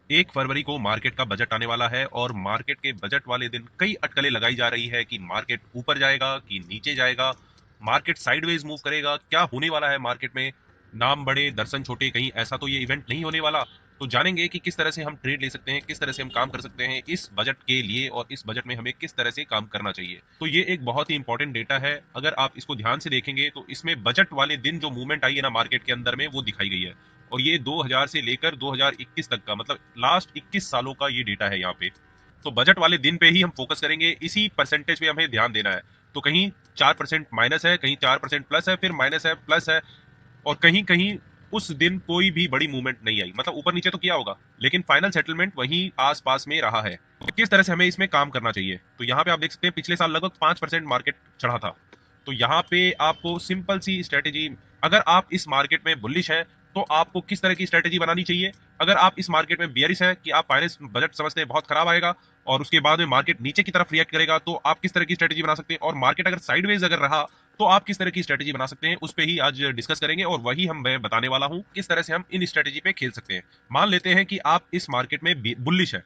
1 फरवरी को मार्केट का बजट आने वाला है और मार्केट के बजट वाले दिन कई अटकलें लगाई जा रही है कि मार्केट ऊपर जाएगा कि नीचे जाएगा, मार्केट साइडवेज मूव करेगा, क्या होने वाला है मार्केट में। नाम बड़े दर्शन छोटे, कहीं ऐसा तो ये इवेंट नहीं होने वाला। तो जानेंगे कि किस तरह से हम ट्रेड ले सकते हैं, किस तरह से हम काम कर सकते हैं इस बजट के लिए और इस बजट में हमें किस तरह से काम करना चाहिए। तो ये एक बहुत ही इंपॉर्टेंट डेटा है। अगर आप इसको ध्यान से देखेंगे तो इसमें बजट वाले दिन जो मूवमेंट आई है ना मार्केट के अंदर में, वो दिखाई गई है। और ये 2000 से लेकर 2021 तक का, मतलब लास्ट 21 सालों का ये डेटा है यहाँ पे। तो बजट वाले दिन पे ही हम फोकस करेंगे, इसी परसेंटेज पे हमें ध्यान देना है। तो कहीं 4% माइनस है, कहीं 4% प्लस है, फिर माइनस है, प्लस है, और कहीं कहीं उस दिन कोई भी बड़ी मूवमेंट नहीं आई, मतलब ऊपर नीचे तो किया होगा लेकिन फाइनल सेटलमेंट वहीं आसपास में रहा है। तो किस तरह से हमें इसमें काम करना चाहिए, तो यहाँ पे आप देख सकते हैं पिछले साल लगभग 5% मार्केट चढ़ा था। तो यहाँ पे आपको सिंपल सी स्ट्रेटेजी, अगर आप इस मार्केट में बुलिश है तो आपको किस तरह की स्ट्रेटेजी बनानी चाहिए। अगर आप इस मार्केट में बियरिश है कि आप फाइनेंस बजट समझते हैं बहुत खराब आएगा और उसके बाद में मार्केट नीचे की तरफ रिएक्ट करेगा, तो आप किस तरह की स्ट्रेटेजी बना सकते हैं। और मार्केट अगर साइडवेज अगर रहा तो आप किस तरह की स्ट्रेटेजी बना सकते हैं, उस पे ही आज डिस्कस करेंगे और वही मैं बताने वाला हूं किस तरह से हम इन स्ट्रेटेजी पे खेल सकते हैं। मान लेते हैं कि आप इस मार्केट में बुलिश है,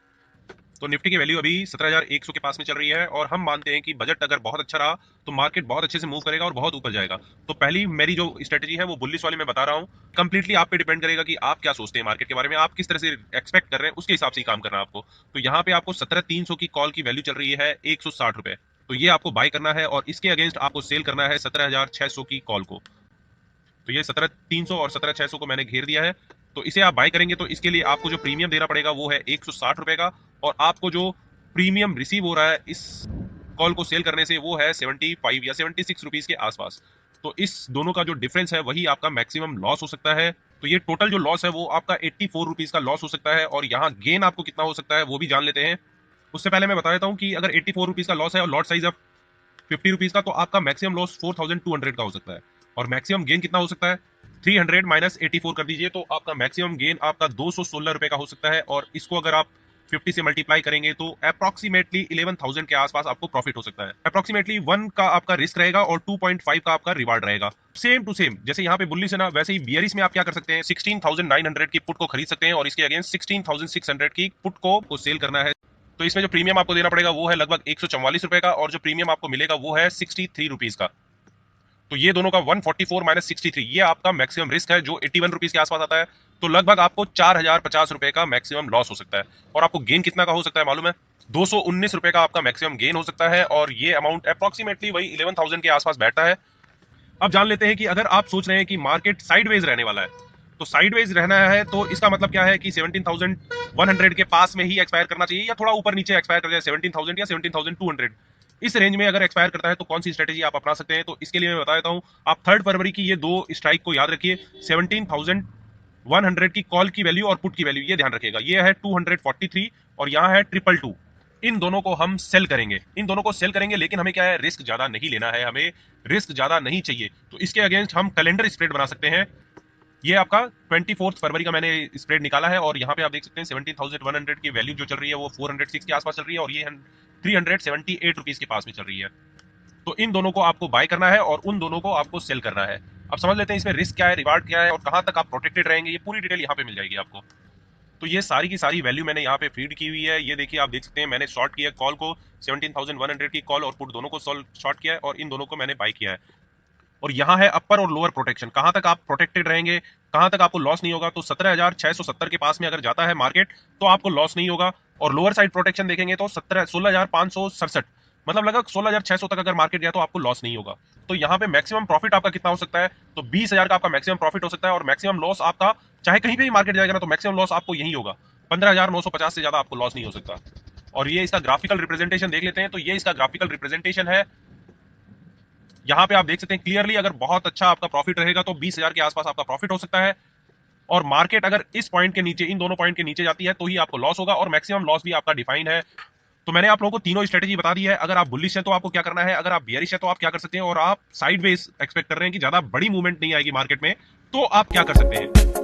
तो निफ्टी की वैल्यू अभी 17,100 के पास में चल रही है और हम मानते हैं कि बजट अगर बहुत अच्छा रहा तो मार्केट बहुत अच्छे से मूव करेगा और बहुत ऊपर जाएगा। तो पहली मेरी जो स्ट्रेटेजी है वो बुलिश वाली मैं बता रहा हूँ। कंप्लीटली आप पे डिपेंड करेगा कि आप क्या सोचते हैं मार्केट के बारे में, आप किस तरह से एक्सपेक्ट कर रहे हैं, उसके हिसाब से ही काम करना है आपको। तो यहाँ पे आपको 17,300 की कॉल की वैल्यू चल रही है 160 रुपए, तो ये आपको बाय करना है और इसके अगेंस्ट आपको सेल करना है 17,600 की कॉल को। तो ये 17,300 और 17,600 को मैंने घेर दिया है। तो इसे आप बाय करेंगे तो इसके लिए आपको जो प्रीमियम देना पड़ेगा वो है 160 रुपए का, और आपको जो प्रीमियम रिसीव हो रहा है इस कॉल को सेल करने से वो है 75 या 76 रुपीज के आसपास। तो इस दोनों का जो डिफरेंस है वही आपका मैक्सिमम लॉस हो सकता है। तो ये टोटल जो लॉस है वो आपका 84 रुपीज का लॉस हो सकता है, और यहाँ गेन आपको कितना हो सकता है वो भी जान लेते हैं। उससे पहले मैं बता देता हूँ कि अगर 84 रुपीज का लॉस है और लॉट साइज है 50 रुपीज का, तो आपका मैक्सिमम लॉस 4200 का हो सकता है। और मैक्सिमम गेन कितना हो सकता है, 300 माइनस 84 कर दीजिए तो आपका मैक्सिमम गेन आपका 216 रुपए का हो सकता है। और इसको अगर आप 50 से मल्टीप्लाई करेंगे तो अप्रोक्सीमेटली 11,000 के आसपास आपको प्रॉफिट हो सकता है। अप्रोक्सीमेटली 1 का आपका रिस्क रहेगा और 2.5 का आपका रिवार्ड रहेगा। सेम टू सेम जैसे यहाँ पे बुल्लिश है ना, वैसे ही बियरिश में आप क्या कर सकते हैं, 16,900 की पुट को खरीद सकते हैं और इसके अगेंस्ट 16,600 की पुट को सेल करना है। तो इसमें जो प्रीमियम आपको देना पड़ेगा वो है लगभग 144 रुपए का, और जो प्रीमियम आपको मिलेगा वो है 63 रुपीज का। तो ये दोनों का 144 माइनस 63, ये आपका मैक्सिमम रिस्क है जो 81 रुपीज के आसपास आता है। तो लगभग आपको 4,050 रुपए का मैक्सिमम लॉस हो सकता है। और आपको गेन कितना का हो सकता है मालूम है, 219 रुपए का आपका मैक्सिमम गेन हो सकता है, और ये अमाउंट अप्रोक्सीमेटली वही 11,000 के आसपास बैठता है। अब जान लेते हैं कि अगर आप सोच रहे हैं कि मार्केट साइडवेज रहने वाला है, तो साइडवेज रहना है तो इसका मतलब क्या है कि 17,100 के पास में ही एक्सपायर करना चाहिए या थोड़ा ऊपर नीचे एक्सपायर कर जाए 17,000 या 17,200, इस रेंज में अगर एक्सपायर करता है तो कौन सी स्ट्रेटेजी आप अपना सकते हैं। तो इसके लिए मैं बता देता हूं, आप 3 फरवरी की ये दो स्ट्राइक को याद रखिए। 17,100 की कॉल की वैल्यू और पुट की वैल्यू ये ध्यान रखिएगा, ये है 243 और यहाँ है 222। इन दोनों को हम सेल करेंगे, इन दोनों को सेल करेंगे, लेकिन हमें क्या है, रिस्क ज्यादा नहीं लेना है, हमें रिस्क ज्यादा नहीं चाहिए। तो इसके अगेंस्ट हम कैलेंडर स्प्रेड बना सकते हैं। ये आपका 24 फरवरी का मैंने स्प्रेड निकाला है और यहाँ पे आप देख सकते हैं 17,100 की वैल्यू जो चल रही है वो 406 के आसपास चल रही है और ये 378 रुपीज के पास में चल रही है। तो इन दोनों को आपको बाय करना है और उन दोनों को आपको सेल करना है। अब समझ लेते हैं इसमें रिस्क क्या है, रिवार्ड क्या है और कहां तक आप प्रोटेक्टेड रहेंगे, ये पूरी डिटेल यहाँ पे मिल जाएगी आपको। तो ये सारी की सारी वैल्यू मैंने यहाँ पे फीड की हुई है। ये देखिए आप देख सकते हैं मैंने शॉर्ट किया कॉल को, 17,100 की कॉल और पुट दोनों को शॉर्ट किया है और इन दोनों को मैंने बाय किया है। और यहाँ है अपर और लोअर प्रोटेक्शन, कहां तक आप प्रोटेक्टेड रहेंगे, कहां तक आपको लॉस नहीं होगा। तो 17,670 के पास में अगर जाता है मार्केट तो आपको लॉस नहीं होगा। और लोअर साइड प्रोटेक्शन देखेंगे तो 16,567, मतलब लगभग 16,600 तक अगर मार्केट गया तो आपको लॉस नहीं होगा। तो यहाँ पे मैक्सिमम प्रॉफिट आपका कितना हो सकता है, तो 20,000 का आपका मैक्सिमम प्रॉफिट हो सकता है। और मैक्सिमम लॉस आपका चाहे कहीं पे भी मार्केट जाएगा ना तो मैक्सिमम लॉस आपको यही होगा, 15,950 से ज्यादा आपको लॉस नहीं हो सकता। और ये इसका ग्राफिकल रिप्रेजेंटेशन देख लेते हैं, तो ये इसका ग्राफिकल रिप्रेजेंटेशन है। यहाँ पे आप देख सकते हैं क्लियरली, अगर बहुत अच्छा आपका प्रॉफिट रहेगा तो 20,000 के आसपास आपका प्रॉफिट हो सकता है। और मार्केट अगर इस पॉइंट के नीचे, इन दोनों पॉइंट के नीचे जाती है तो ही आपको लॉस होगा, और मैक्सिमम लॉस भी आपका डिफाइन है। तो मैंने आप लोगों को तीनों स्ट्रेटेजी बता दी है। अगर आप बुलिश है तो आपको क्या करना है, अगर आप बियरिश है तो आप क्या कर सकते हैं, और आप साइडवेज एक्सपेक्ट कर रहे हैं कि ज्यादा बड़ी मूवमेंट नहीं आएगी मार्केट में तो आप क्या कर सकते हैं।